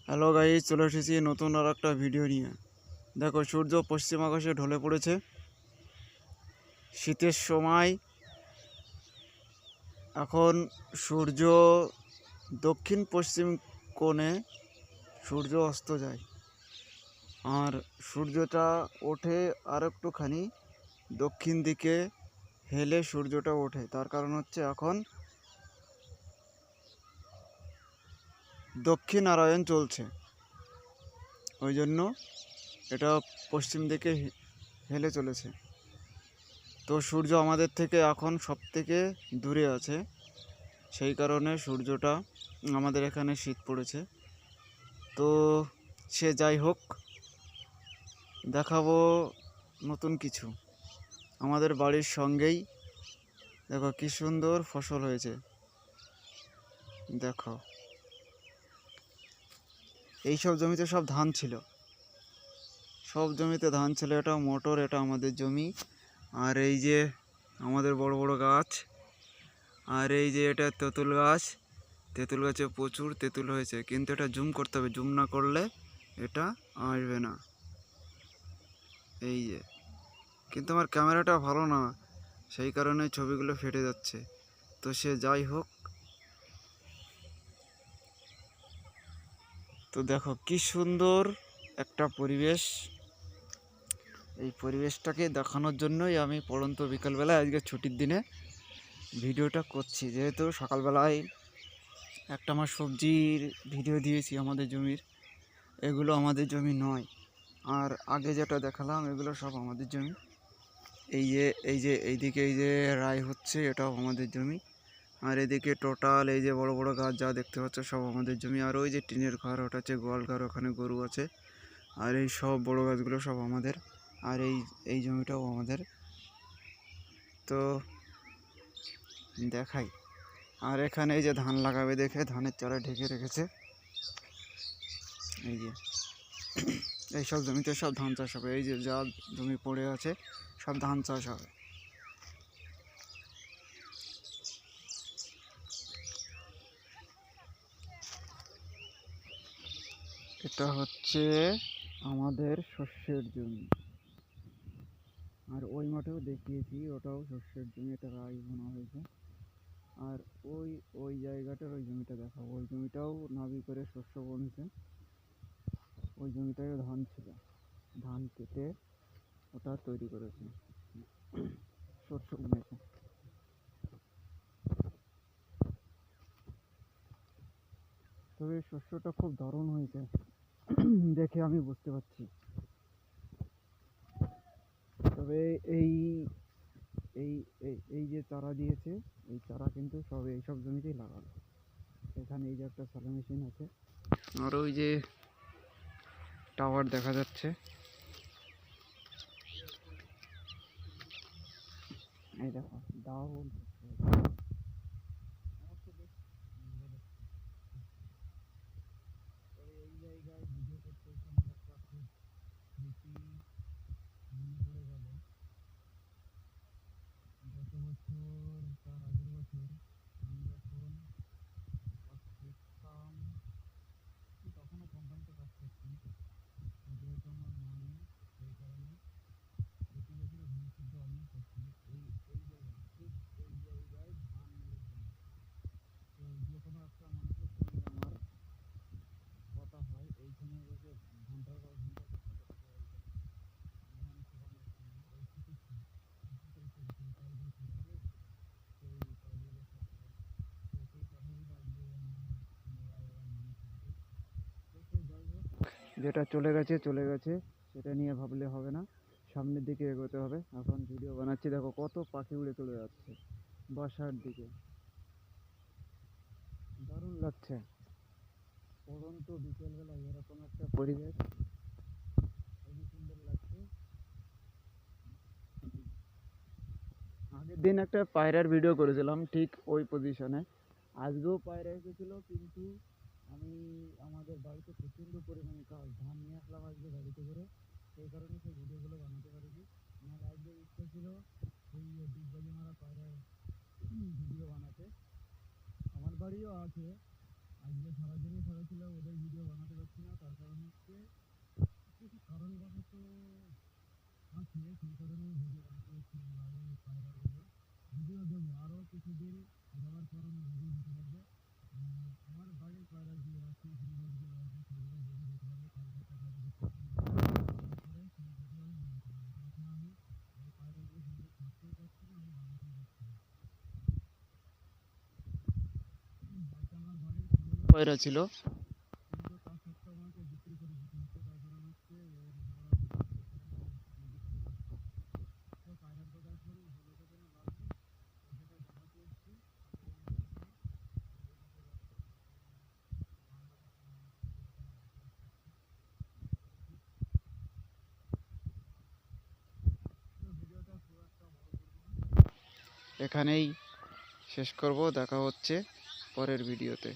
Hello guys, চলে এসেছি নতুন আর একটা ভিডিও নিয়ে। দেখো, সূর্য পশ্চিম আকাশে ঢলে পড়েছে। শীতের সময় এখন সূর্য দক্ষিণ পশ্চিম কোণে সূর্য অস্ত যায়, আর সূর্যটা ওঠে আর একটুখানি দক্ষিণ দিকে হেলে সূর্যটা ওঠে। তার কারণ হচ্ছে এখন দক্ষিণায়ন চলছে, ওই জন্য এটা পশ্চিম দিকে হেলে চলেছে। তো সূর্য আমাদের থেকে এখন সব থেকে দূরে আছে, সেই কারণে সূর্যটা আমাদের এখানে শীত পড়েছে। তো সে যাই হোক, দেখাবো নতুন কিছু। আমাদের বাড়ির সঙ্গেই দেখো কি সুন্দর ফসল হয়েছে। দেখো, এইসব জমিতে সব ধান ছিল, সব জমিতে ধান ছিল। এটা মোটর, এটা আমাদের জমি। আর এই যে আমাদের বড় বড় গাছ, আর এই যে এটা তেঁতুল গাছ। তেঁতুল গাছে প্রচুর তেঁতুল হয়েছে, কিন্তু এটা জুম করতে হবে, জুম না করলে এটা আসবে না। এই যে, কিন্তু আমার ক্যামেরাটা ভালো না, সেই কারণে ছবিগুলো ফেটে যাচ্ছে। তো সে যাই হোক, তো দেখো কি সুন্দর একটা পরিবেশ। এই পরিবেশটাকে দেখানোর জন্যই আমি পড়ন্ত বিকালবেলায় আজকে ছুটির দিনে ভিডিওটা করছি। যেহেতু সকালবেলায় একটা আমার সবজির ভিডিও দিয়েছি আমাদের জমির, এগুলো আমাদের জমি নয়। আর আগে যেটা দেখালাম এগুলো সব আমাদের জমি। এই যে এইদিকে এই যে রায় হচ্ছে, এটাও আমাদের জমি। আর এদিকে টোটাল এই যে বড় বড় গাছ যা দেখতে পাচ্ছ সব আমাদের জমি। আর ওই যে টিনের ঘর, ওটা হচ্ছে গোয়াল ঘর, ওখানে গরু আছে। আর এই সব বড় গাছগুলো সব আমাদের। আর এই জমিটাও আমাদের। তো দেখাই। আর এখানে এই যে ধান লাগাবে দেখে ধানের চারা ঢেকে রেখেছে। এই যে এই সব জমিতে সব ধান চাষ হবে। এই যে যা জমি পড়ে আছে সব ধান চাষ হবে। এটা হচ্ছে আমাদের শস্যের জমি। আর ওই মাঠেও দেখিয়েছি, ওটাও শস্যের জমি, এটা রাই বোনা হয়েছে। আর ওই ওই জায়গাটার ওই জমিটা দেখো, ওই জমিটাও নাবি করে শস্য বুনছে। ওই জমিটায় ধান ছিল, ধান কেটে ওটা তৈরি করেছে, শস্য বুনেছে। তবে এই শস্যটা খুব দারুণ হয়েছে, দেখে আমি বুঝতে পারছি। তবে এই এই এই যে চারা দিয়েছে, এই চারা কিন্তু সব এইসব জমিতেই লাগানো। এখানে এই যে একটা সোলার মেশিন আছে, আর ওই যে টাওয়ার দেখা যাচ্ছে। এই দেখো দারুণ। এই জায়গায় ভিডিও করতে এসে আমার একটা খুব স্মৃতি মনে পড়ে গেল। গত বছর, তার আগের বছর আমি যখন কাজ করতাম, তখনও কোম্পানিতে কাজ করতাম। যেহেতু আমার মা নেই, সেই কারণে প্রতি বছর ধান শুদ্ধ আমি করছি। এই জায়গায়, ঠিক এই জায়গায় ধান মেরেছিলাম। তো যে কোনো একটা মানুষের সঙ্গে আমার কথা হয়, এইখানে বসে ঘন্টার পর ঘন্টা কথা বলতাম। ধান শুকানোর সময় ওই শীতের সময়, শীতের সেই কাজে থাকে, সেই কাজে বসে আসতাম। তো সেই কথাগুলো আজকে আমার ছেলেরা মনে থাকবে। তো সে যাই হোক, যেটা চলে গেছে চলে গেছে, সেটা নিয়ে ভাবলে হবে না, সামনের দিকে এগোতে হবে। এখন ভিডিও বানাচ্ছি, দেখো কত পাখি উড়ে চলে যাচ্ছে বাসার দিকে, দারুণ লাগছে। পড়ন্ত বিকেলবেলা এরকম একটা পরিবেশ খুবই সুন্দর লাগছে। আগের দিন একটা পায়রার ভিডিও করেছিলাম ঠিক ওই পজিশনে, আজকেও পায়রা এসেছিল, কিন্তু আমি আমাদের বাড়িতে প্রচণ্ড পরিমাণে কাজ, ধান নিয়ে আসলাম আজকে গাড়িতে করে, সেই কারণে সেই ভিডিওগুলো বানাতে পারিনি। আমার আজকে ইচ্ছা ছিল সেই ডিগবাজি মারা পায়রার ভিডিও বানাতে। আমার বাড়িও আছে, আজকে সারাদিনই ধরেছিল, ওদের ভিডিও বানাতে পারছি পয়রা ছিল। কিন্তু তার সত্ত্বেও আমাকে বিক্রি করে দিতে হচ্ছে, তার কারণ হচ্ছে তো পায়রার কথা আসলে ভালো কথা না লাভ নেই, তো সেটা দেখাতে এসছি। ভিডিওটা খুব একটা বড় করবো না। এখানেই শেষ করব, দেখা হচ্ছে পরের ভিডিওতে।